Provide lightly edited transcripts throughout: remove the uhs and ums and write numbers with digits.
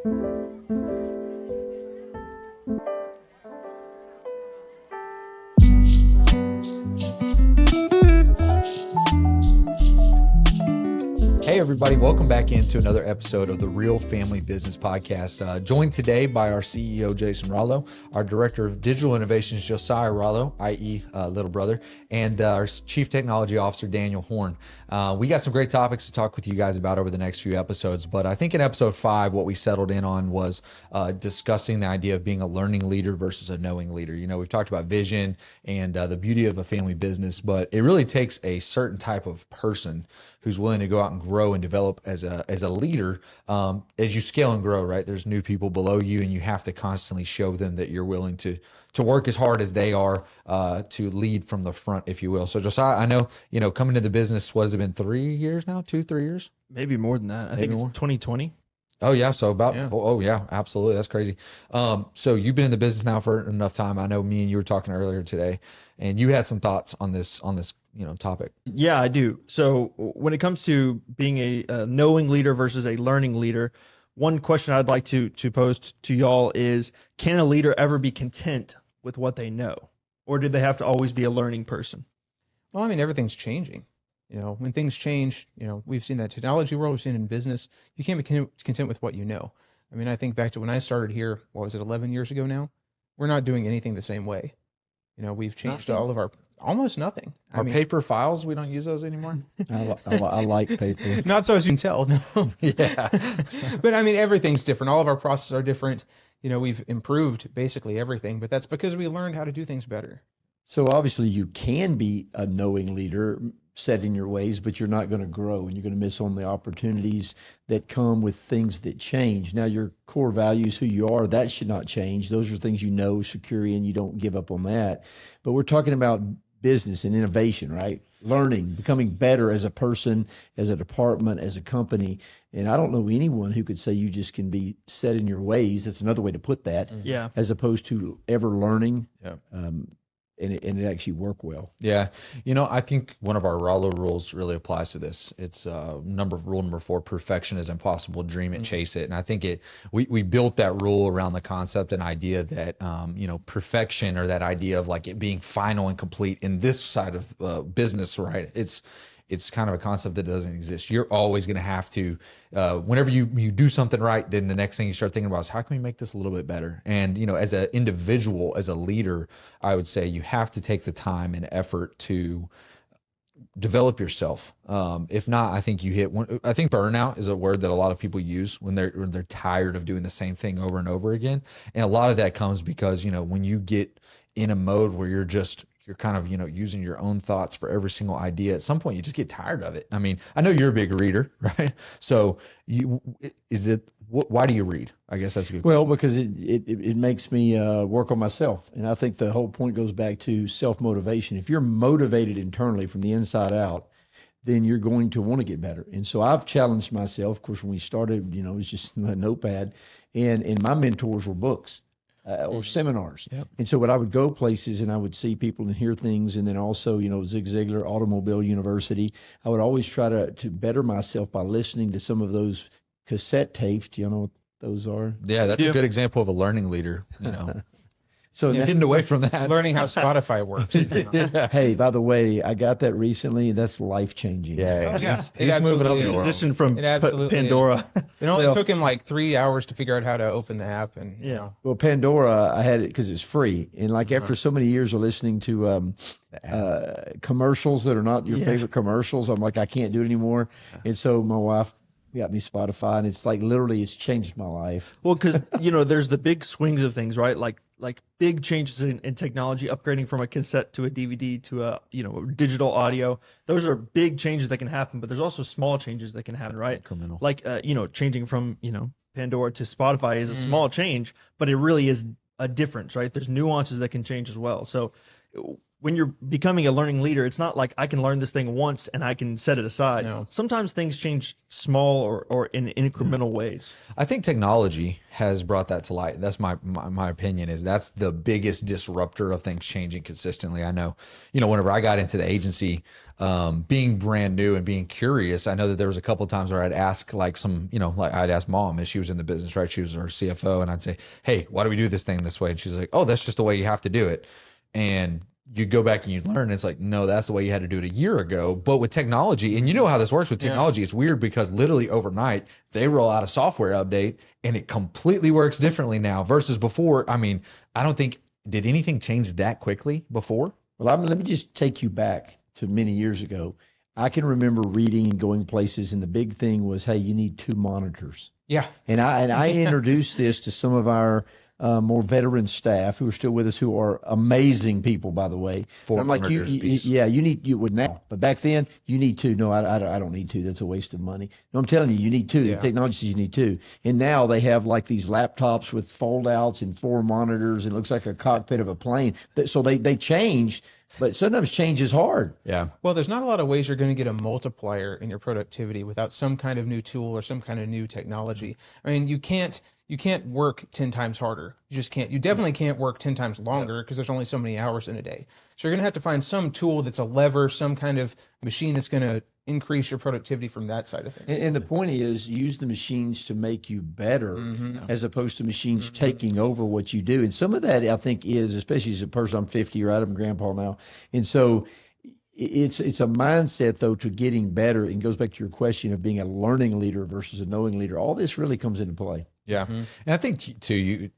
Hey everybody, welcome back into another episode of the Real Family Business Podcast. Joined today by our CEO, Josiah Rollo, our Director of Digital Innovations, Josiah Rollo, i.e. Little Brother, and our Chief Technology Officer, Daniel Horn. We got some great topics to talk with you guys about over the next few episodes, but I think in episode 5, what we settled in on was discussing the idea of being a learning leader versus a knowing leader. You know, we've talked about vision and the beauty of a family business, but it really takes a certain type of person who's willing to go out and grow and develop as a leader as you scale and grow, right? There's new people below you, and you have to constantly show them that you're willing to work as hard as they are to lead from the front, if you will. So Josiah, I know, coming to the business, what has it been, 3 years now, 3 years? Maybe more than that. I think it's 2020. Oh yeah, so about Oh yeah, absolutely, that's crazy. So you've been in the business now for enough time. I know me and you were talking earlier today, and you had some thoughts on this topic. Yeah, I do. So when it comes to being a knowing leader versus a learning leader, one question I'd like to pose to y'all is: can a leader ever be content with what they know, or do they have to always be a learning person? Well, I mean, everything's changing. When things change, we've seen that in the technology world, we've seen it in business. You can't be content with what you know. I mean, I think back to when I started here, 11 years ago now? We're not doing anything the same way. We've changed all of our, almost nothing. Our paper files, we don't use those anymore. I like paper. Not so as you can tell, no. Yeah. But I mean, everything's different. All of our processes are different. We've improved basically everything, but that's because we learned how to do things better. So obviously you can be a knowing leader, set in your ways, but you're not going to grow, and you're going to miss on the opportunities that come with things that change. Now, your core values, who you are, that should not change. Those are things secure in, you don't give up on that. But we're talking about business and innovation, right? Learning, becoming better as a person, as a department, as a company. And I don't know anyone who could say you just can be set in your ways. That's another way to put that. Yeah. As opposed to ever learning. Yeah. And it actually work well. Yeah. I think one of our Rollo rules really applies to this. It's rule number 4, perfection is impossible. Dream it, chase it. And I think we built that rule around the concept and idea that, perfection, or that idea of like it being final and complete in this side of business, right? It's kind of a concept that doesn't exist. You're always going to have to, whenever you do something right, then the next thing you start thinking about is, how can we make this a little bit better? And, as an individual, as a leader, I would say you have to take the time and effort to develop yourself. If not, I think I think burnout is a word that a lot of people use when they're tired of doing the same thing over and over again. And a lot of that comes because, when you get in a mode where you're kind of, using your own thoughts for every single idea, at some point you just get tired of it. I mean, I know you're a big reader, right? So why do you read? I guess that's a good question. Well, because it makes me work on myself. And I think the whole point goes back to self-motivation. If you're motivated internally from the inside out, then you're going to want to get better. And so I've challenged myself. Of course, when we started, it was just a notepad, and my mentors were books. Or seminars. Yep. And so when I would go places and I would see people and hear things, and then also, Zig Ziglar, Automobile University, I would always try to better myself by listening to some of those cassette tapes. Do you know what those are? Yeah, that's a good example of a learning leader, So getting away from that. Learning how Spotify works. Hey, by the way, I got that recently. That's life-changing. Yeah. He's moving up the transition from Pandora. It only took him like 3 hours to figure out how to open the app. And Well, Pandora, I had it because it's free. And after so many years of listening to commercials that are not your favorite commercials, I'm like, I can't do it anymore. And so my wife got me Spotify, and it's like literally it's changed my life. Well, because there's the big swings of things, right? Like big changes in technology, upgrading from a cassette to a DVD to a digital audio. Those are big changes that can happen, but there's also small changes that can happen, right? Criminal. Like changing from Pandora to Spotify is a small change, but it really is a difference, right? There's nuances that can change as well. So when you're becoming a learning leader, it's not like I can learn this thing once and I can set it aside. No. Sometimes things change small or in incremental ways. I think technology has brought that to light. That's my opinion, is that's the biggest disruptor of things changing consistently. I know, whenever I got into the agency, being brand new and being curious, I know that there was a couple of times where I'd ask like I'd ask mom, as she was in the business, right? She was our CFO, and I'd say, hey, why do we do this thing this way? And she's like, oh, that's just the way you have to do it. And you go back and you learn, it's like, no, that's the way you had to do it a year ago. But with technology, and you know how this works with technology, It's weird because literally overnight they roll out a software update and it completely works differently now versus before. I mean, I don't think, did anything change that quickly before? Well, let me just take you back to many years ago. I can remember reading and going places, and the big thing was, hey, you need 2 monitors. Yeah. And I introduced this to some of our more veteran staff who are still with us, who are amazing people, by the way. I'm like, you would now, but back then you need 2. No, I don't need 2. That's a waste of money. No, I'm telling you need 2. Yeah. The technology says you need 2. And now they have like these laptops with fold outs and 4 monitors. And it looks like a cockpit of a plane. So they changed, but sometimes change is hard. Yeah. Well, there's not a lot of ways you're going to get a multiplier in your productivity without some kind of new tool or some kind of new technology. I mean, you can't work 10 times harder. You just can't. You definitely can't work 10 times longer because there's only so many hours in a day. So you're going to have to find some tool that's a lever, some kind of machine that's going to increase your productivity from that side of things. And the point is, use the machines to make you better as opposed to machines taking over what you do. And some of that, I think, is, especially as a person, I'm 50, right? I'm grandpa now. And so it's a mindset, though, to getting better. And goes back to your question of being a learning leader versus a knowing leader. All this really comes into play. Yeah. And I think, too,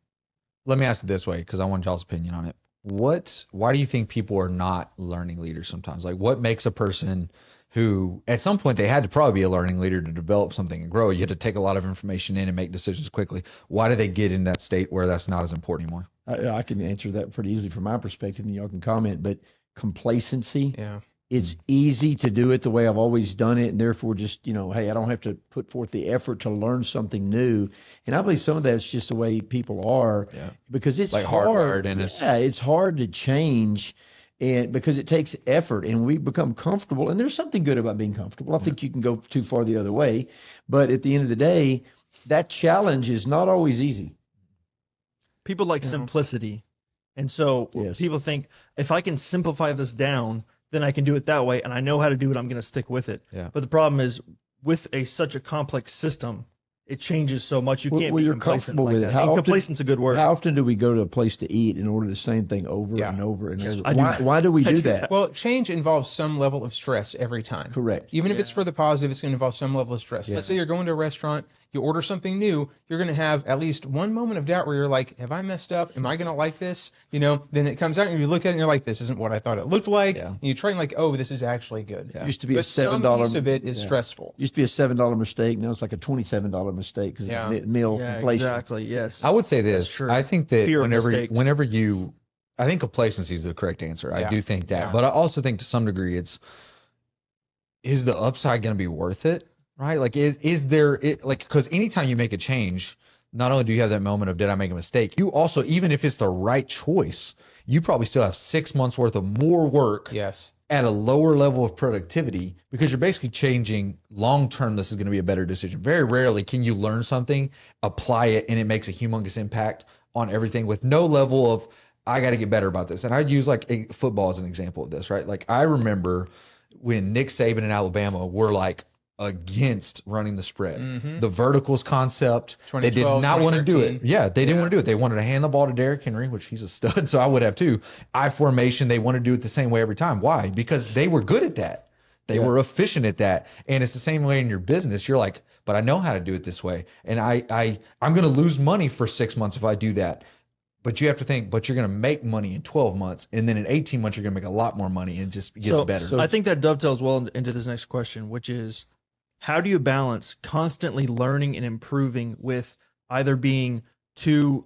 let me ask it this way, because I want y'all's opinion on it. Why do you think people are not learning leaders sometimes? Like, what makes a person who at some point they had to probably be a learning leader to develop something and grow? You had to take a lot of information in and make decisions quickly. Why do they get in that state where that's not as important anymore? I can answer that pretty easily from my perspective, and y'all can comment, but complacency. Yeah. It's easy to do it the way I've always done it, and therefore just, hey, I don't have to put forth the effort to learn something new. And I believe some of that's just the way people are, because it's like hard. And it's hard to change, and because it takes effort, and we become comfortable. And there's something good about being comfortable. I think you can go too far the other way, but at the end of the day, that challenge is not always easy. People like simplicity. And so people think, if I can simplify this down, then I can do it that way, and I know how to do it, I'm going to stick with it. Yeah. But the problem is, with such a complex system, it changes so much. You can't be complacent like that. And complacent's a good word. How often do we go to a place to eat and order the same thing over and over and over? Why do we do that? Well, change involves some level of stress every time. Correct. Even if it's for the positive, it's going to involve some level of stress. Let's say you're going to a restaurant, you order something new, you're going to have at least one moment of doubt where you're like, have I messed up? Am I going to like this? Then it comes out and you look at it and you're like, this isn't what I thought it looked like. Yeah. And you try and like, oh, this is actually good. Yeah. Used to be but a $7. Some piece of it is stressful. Used to be a $7 mistake. Now it's like a $27 mistake because of the meal inflation. Exactly. Yes. I would say this. I think that whenever I think complacency is the correct answer. I do think that. But I also think to some degree is the upside going to be worth it? Right? Like, is there because anytime you make a change, not only do you have that moment of, did I make a mistake? You also, even if it's the right choice, you probably still have 6 months worth of more work. Yes. At a lower level of productivity, because you're basically changing long term. This is going to be a better decision. Very rarely can you learn something, apply it, and it makes a humongous impact on everything with no level of, I got to get better about this. And I'd use like football as an example of this, right? Like, I remember when Nick Saban and Alabama were like against running the spread. The verticals concept, they did not want to do it. Yeah, they didn't want to do it. They wanted to hand the ball to Derrick Henry, which he's a stud, so I would have too. I formation, they want to do it the same way every time. Why? Because they were good at that. They were efficient at that. And it's the same way in your business. You're like, but I know how to do it this way. And I'm going to lose money for 6 months if I do that. But you have to think, but you're going to make money in 12 months. And then in 18 months, you're going to make a lot more money and just gets better. So I think that dovetails well into this next question, which is, how do you balance constantly learning and improving with either being too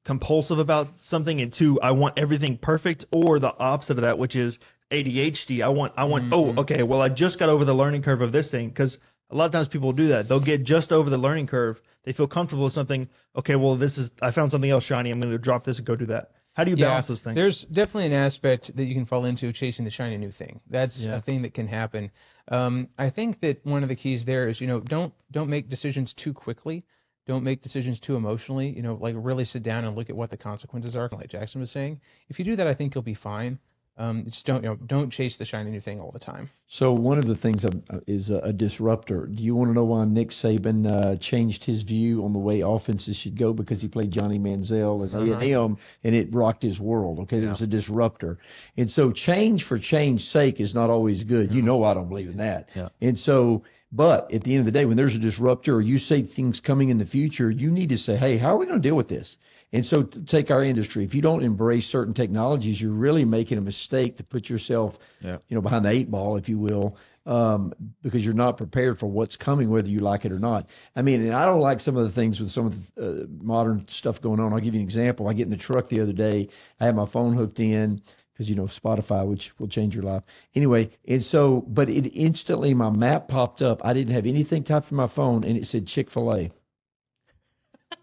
compulsive about something and too, I want everything perfect, or the opposite of that, which is ADHD. I want, oh, okay, well, I just got over the learning curve of this thing, because a lot of times people do that. They'll get just over the learning curve. They feel comfortable with something. Okay, well, I found something else shiny. I'm going to drop this and go do that. How do you balance those things? There's definitely an aspect that you can fall into chasing the shiny new thing. That's a thing that can happen. I think that one of the keys there is, don't make decisions too quickly. Don't make decisions too emotionally. Like really sit down and look at what the consequences are, like Jackson was saying. If you do that, I think you'll be fine. Just don't chase the shiny new thing all the time. So one of the things is a disruptor. Do you want to know why Nick Saban changed his view on the way offenses should go? Because he played Johnny Manziel as A&M, and it rocked his world. Okay, there was a disruptor, and so change for change's sake is not always good. I don't believe in that. Yeah. And so, but at the end of the day, when there's a disruptor or you say things coming in the future, you need to say, hey, how are we going to deal with this? And so take our industry. If you don't embrace certain technologies, you're really making a mistake to put yourself, behind the 8 ball, if you will, because you're not prepared for what's coming, whether you like it or not. I mean, and I don't like some of the things with some of the modern stuff going on. I'll give you an example. I get in the truck the other day. I had my phone hooked in because, Spotify, which will change your life. Anyway, and so, but it instantly, my map popped up. I didn't have anything typed in my phone, and it said Chick-fil-A.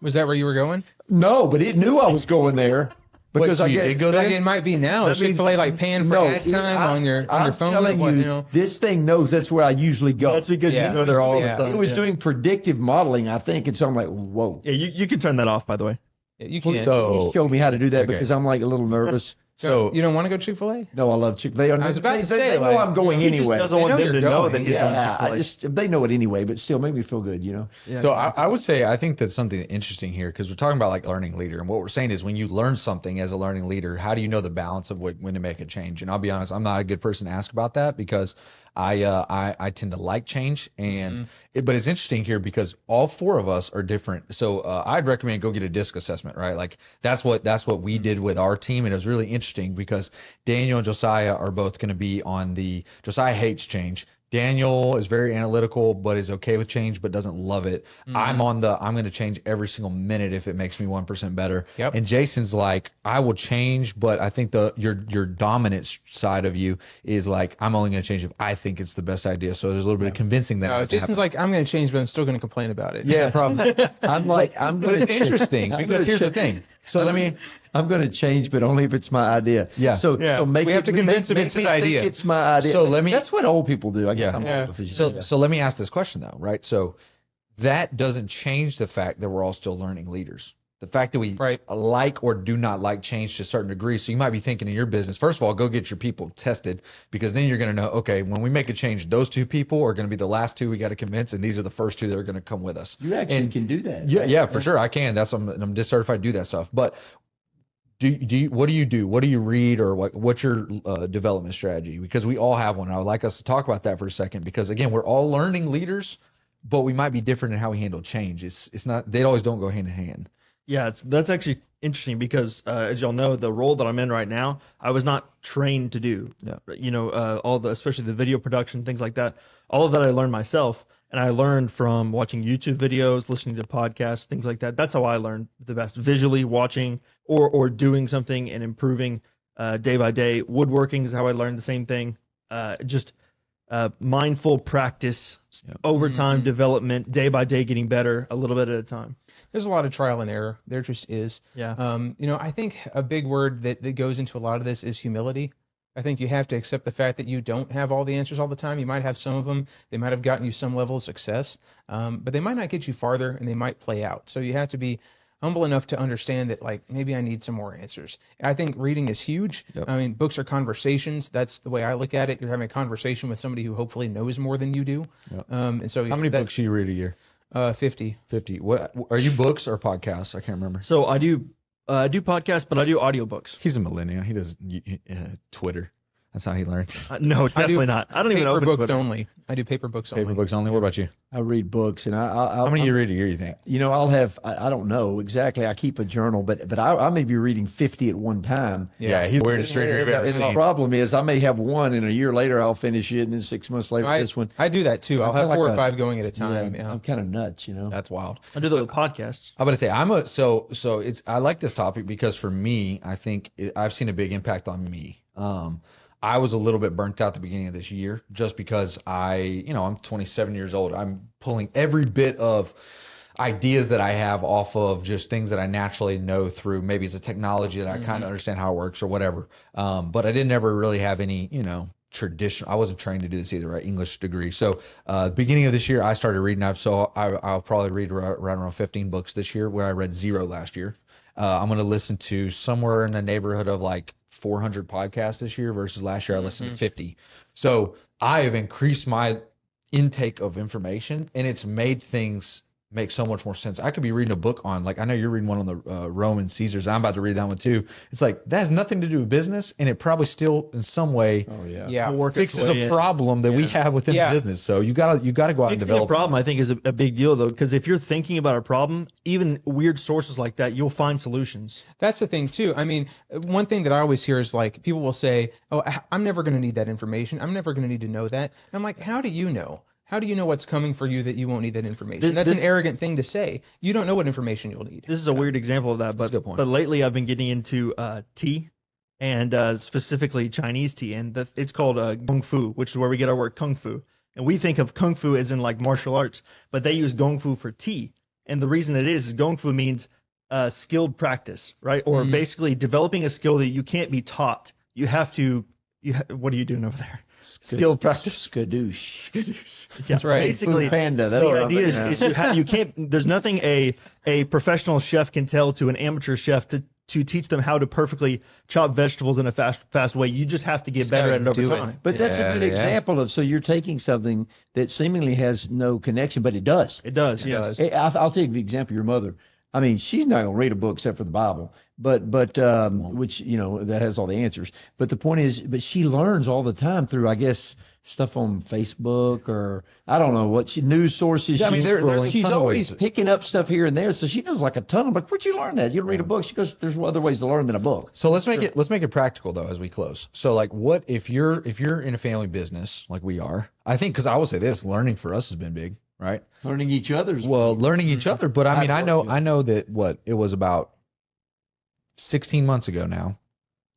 Was that where you were going? No, but it knew I was going there because I did go there? It might be now. That means- Chick-fil-A like paying for ad time on your phone. I'm telling you, this thing knows that's where I usually go. That's because you go there all the time. It was doing predictive modeling, I think, and so I'm like, whoa. Yeah, you can turn that off, by the way. Yeah, you can. He showed me how to do that because I'm like a little nervous. So you don't want to go Chick-fil-A? No, I love Chick-fil-A. I was about to say, they know I'm going anyway. He just doesn't want them to know that he's Yeah, they know it anyway, but still make me feel good, Yeah, So I would say I think that's something interesting here because we're talking about like learning leader, and what we're saying is when you learn something as a learning leader, how do you know the balance of when to make a change? And I'll be honest, I'm not a good person to ask about that because I tend to like change, and but it's interesting here because all 4 of us are different. So I'd recommend go get a DISC assessment, right? Like that's what we did with our team, and it was really interesting because Daniel and Josiah are both going to be on the Josiah hates change. Daniel is very analytical, but is okay with change, but doesn't love it. I'm going to change every single minute if it makes me 1% better. Yep. And Jason's like, I will change, but I think your dominant side of you is like, I'm only going to change if I think it's the best idea. So there's a little bit of convincing that. Jason's like, I'm going to change, but I'm still going to complain about it. Yeah, probably. I'm going But it's interesting because here's the thing. So I'm going to change, but only if it's my idea. Yeah. So make we have to convince him it's his idea. It's my idea. So that's what old people do. I guess. So let me ask this question though, right? So that doesn't change the fact that we're all still learning leaders. The fact that we like or do not like change to a certain degree. So you might be thinking in your business, first of all, go get your people tested because then you're going to know, okay, when we make a change, those 2 people are going to be the last 2 we got to convince, and these are the first 2 that are going to come with us. You actually can do that. Yeah, for sure. I can. I'm just certified to do that stuff. But what do you do? What do you read, or what's your development strategy? Because we all have one. I would like us to talk about that for a second because again, we're all learning leaders, but we might be different in how we handle change. It's not, they always don't go hand in hand. Yeah, that's actually interesting because, as y'all know, the role that I'm in right now, I was not trained to do. Yeah. Especially the video production, things like that. All of that I learned myself, and I learned from watching YouTube videos, listening to podcasts, things like that. That's how I learned the best, visually watching or doing something and improving day by day. Woodworking is how I learned the same thing. Just mindful practice, over time development, day by day, getting better, a little bit at a time. There's a lot of trial and error. There just is. Yeah. I think a big word that goes into a lot of this is humility. I think you have to accept the fact that you don't have all the answers all the time. You might have some of them. They might have gotten you some level of success, but they might not get you farther, and they might play out. So you have to be humble enough to understand that, like, maybe I need some more answers. I think reading is huge. Yep. I mean, books are conversations. That's the way I look at it. You're having a conversation with somebody who hopefully knows more than you do. Yep. And so how many books do you read a year? 50. 50. What are you, books or podcasts? I can't remember. So I do podcasts, but I do audiobooks. He's a millennial. He does Twitter. That's how he learns. No, definitely not. I don't even Paper open books Twitter. only. I do paper books only. Paper books only. What about you? I read books, and how many you read a year, you think? I'll have, I don't know exactly. I keep a journal, but I may be reading 50 at one time. Yeah, he's the weirdest drinker you've ever And the seen. problem is I may have one, and a year later I'll finish it, and then 6 months later this one. I do that too. I'll have 4 or 5 going at a time. Yeah, I'm kind of nuts, That's wild. I do that with podcasts. I'm gonna say I like this topic because for me, I think I've seen a big impact on me. I was a little bit burnt out at the beginning of this year just because I'm 27 years old. I'm pulling every bit of ideas that I have off of just things that I naturally know through. Maybe it's a technology that I kind of understand how it works or whatever. But I didn't ever really have any, traditional. I wasn't trained to do this either, right? English degree. So beginning of this year, I started reading. I'll probably read around 15 books this year, where I read 0 last year. I'm going to listen to somewhere in the neighborhood of like 400 podcasts this year versus last year I listened to 50. So I have increased my intake of information, and it's made things make so much more sense. I could be reading a book on, like, I know you're reading one on the Roman Caesars. I'm about to read that one too. It's like, that has nothing to do with business, and it probably still in some way fixes a problem that we have within the business. So you gotta go out and develop. A problem, I think, is a big deal though, because if you're thinking about a problem, even weird sources like that, you'll find solutions. That's the thing too. I mean, one thing that I always hear is like, people will say, "Oh, I'm never going to need that information. I'm never going to need to know that." And I'm like, how do you know? How do you know what's coming for you that you won't need that information? That's an arrogant thing to say. You don't know what information you'll need. This is a weird example of that, but lately I've been getting into tea, and specifically Chinese tea, and it's called Gong Fu, which is where we get our word Kung Fu. And we think of Kung Fu as in like martial arts, but they use Gong Fu for tea. And the reason it is Gong Fu means skilled practice, right? Or basically developing a skill that you can't be taught. You have to. What are you doing over there? Skilled practice. Skadoosh. Yeah, that's right. Basically, Panda. So the idea is you can't. There's nothing a professional chef can tell to an amateur chef to teach them how to perfectly chop vegetables in a fast way. You just have to get better at it over time. But that's a good example of, so you're taking something that seemingly has no connection, but it does. It does. Yes. I'll take the example of your mother. I mean, she's not going to read a book except for the Bible, but which, that has all the answers. But the point is, but she learns all the time through, I guess, stuff on Facebook, or I don't know what news sources. Yeah, I mean, she's always picking up stuff here and there, so she knows like a ton. I'm like, where'd you learn that? You don't read a book. She goes, there's other ways to learn than a book. So let's make it practical though as we close. So like, what if you're in a family business like we are? I think, because I will say this, learning for us has been big. Right. Learning each other's. Well, learning each other. But I mean, I know that it was about 16 months ago now.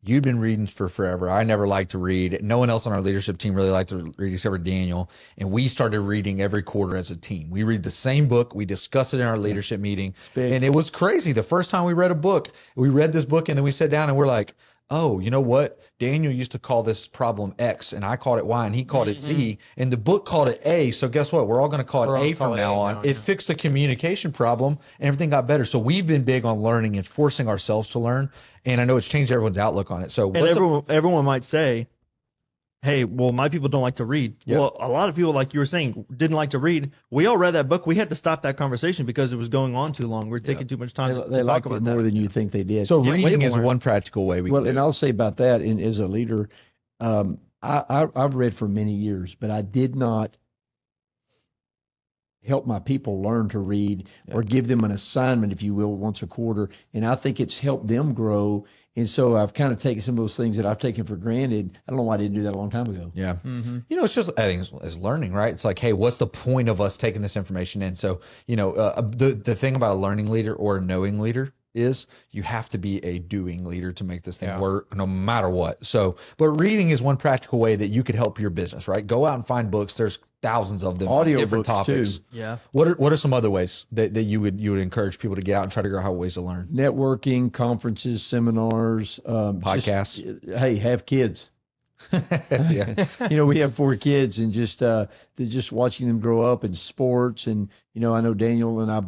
You'd been reading for forever. I never liked to read. No one else on our leadership team really liked to read except for Daniel. And we started reading every quarter as a team. We read the same book. We discuss it in our leadership meeting. And it was crazy. The first time we read this book, and then we sat down and we're like, oh, you know what? Daniel used to call this problem X, and I called it Y, and he called it Z, and the book called it A. So guess what? We're all going to call it A from now on. It fixed the communication problem, and everything got better. So we've been big on learning and forcing ourselves to learn, and I know it's changed everyone's outlook on it. So everyone might say, hey, well, my people don't like to read. Yep. Well, a lot of people, like you were saying, didn't like to read. We all read that book. We had to stop that conversation because it was going on too long. We were taking too much time to talk about that. More than you think they did. So reading is one practical way we can do it. And I'll say about that, and as a leader, I've read for many years, but I did not help my people learn to read or give them an assignment, if you will, once a quarter. And I think it's helped them grow. And so I've kind of taken some of those things that I've taken for granted. I don't know why I didn't do that a long time ago. Yeah. Mm-hmm. It's just, I think it's learning, right? It's like, hey, what's the point of us taking this information in? So, the thing about a learning leader or a knowing leader is you have to be a doing leader to make this thing work no matter what. So, but reading is one practical way that you could help your business, right? Go out and find books. There's thousands of them, audio different topics. Too. Yeah. What are some other ways that you would encourage people to get out and try to figure out ways to learn? Networking, conferences, seminars, podcasts. Hey, have kids. We have 4 kids, and just watching them grow up in sports, and I know Daniel and I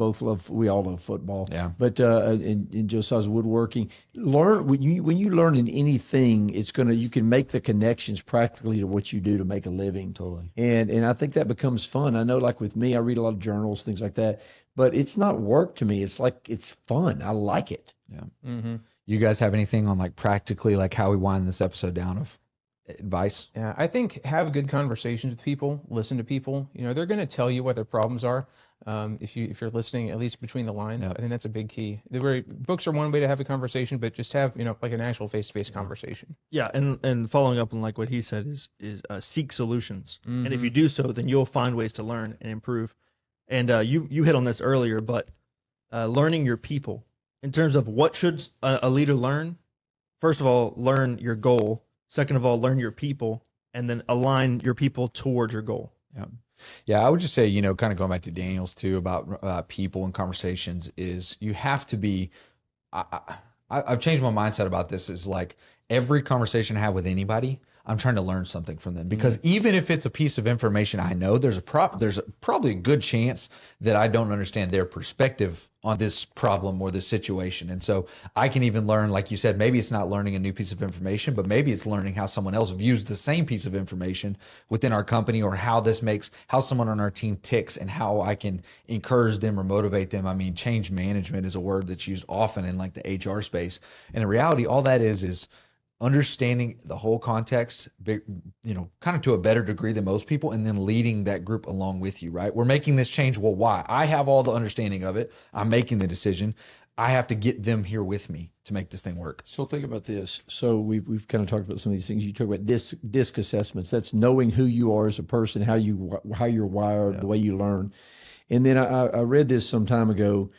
we all love football. Yeah. But in Josiah's woodworking, learn when you learn in anything, you can make the connections practically to what you do to make a living. Totally. And I think that becomes fun. I know, like with me, I read a lot of journals, things like that, but it's not work to me. It's like, it's fun. I like it. Yeah. Mm-hmm. You guys have anything on like practically like how we wind this episode down of advice? Yeah, I think have good conversations with people, listen to people. They're going to tell you what their problems are. If you're listening, at least between the lines, I think that's a big key. Books are one way to have a conversation, but just have like an actual face-to-face conversation. Yeah, and following up on like what he said is seek solutions, and if you do so, then you'll find ways to learn and improve. And you hit on this earlier, but learning your people in terms of what should a leader learn. First of all, learn your goal. Second of all, learn your people, and then align your people towards your goal. Yeah. Yeah, I would just say, kind of going back to Daniel's too about people and conversations is you have to be. I've changed my mindset about this. Is like every conversation I have with anybody, I'm trying to learn something from them because even if it's a piece of information I know, there's probably a good chance that I don't understand their perspective on this problem or this situation. And so I can even learn, like you said, maybe it's not learning a new piece of information, but maybe it's learning how someone else views the same piece of information within our company, or how someone on our team ticks and how I can encourage them or motivate them. I mean, change management is a word that's used often in like the HR space. And in reality, all that is understanding the whole context, kind of to a better degree than most people, and then leading that group along with you, right? We're making this change. Well, why? I have all the understanding of it. I'm making the decision. I have to get them here with me to make this thing work. So think about this. So we've kind of talked about some of these things. You talk about disc assessments. That's knowing who you are as a person, how you're wired, the way you learn. And then I read this some time ago,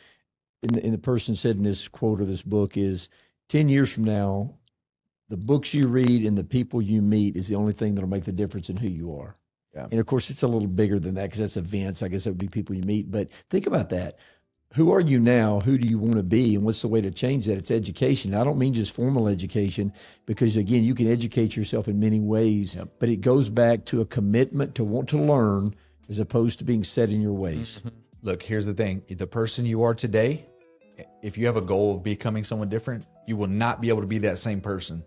and the person said in this quote of this book is 10 years from now, the books you read and the people you meet is the only thing that'll make the difference in who you are. Yeah. And of course, it's a little bigger than that because that's events. I guess that would be people you meet. But think about that. Who are you now? Who do you want to be? And what's the way to change that? It's education. I don't mean just formal education because, again, you can educate yourself in many ways, but it goes back to a commitment to want to learn as opposed to being set in your ways. Mm-hmm. Look, here's the thing. The person you are today, if you have a goal of becoming someone different, you will not be able to be that same person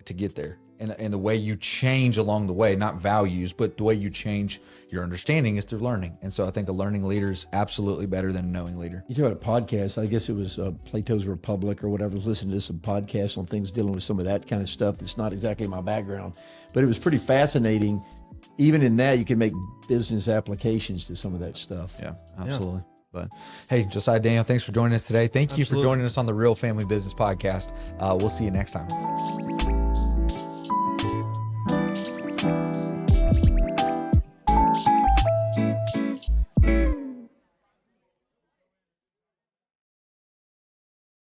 to get there. And the way you change along the way, not values, but the way you change your understanding is through learning. And so I think a learning leader is absolutely better than a knowing leader. You talk about podcasts. I guess it was Plato's Republic or whatever. I was listening to some podcasts on things dealing with some of that kind of stuff that's not exactly my background. But it was pretty fascinating. Even in that, you can make business applications to some of that stuff. Yeah, absolutely. Yeah. But hey, Josiah, Daniel, thanks for joining us today. Thank you for joining us on the Real Family Business Podcast. We'll see you next time.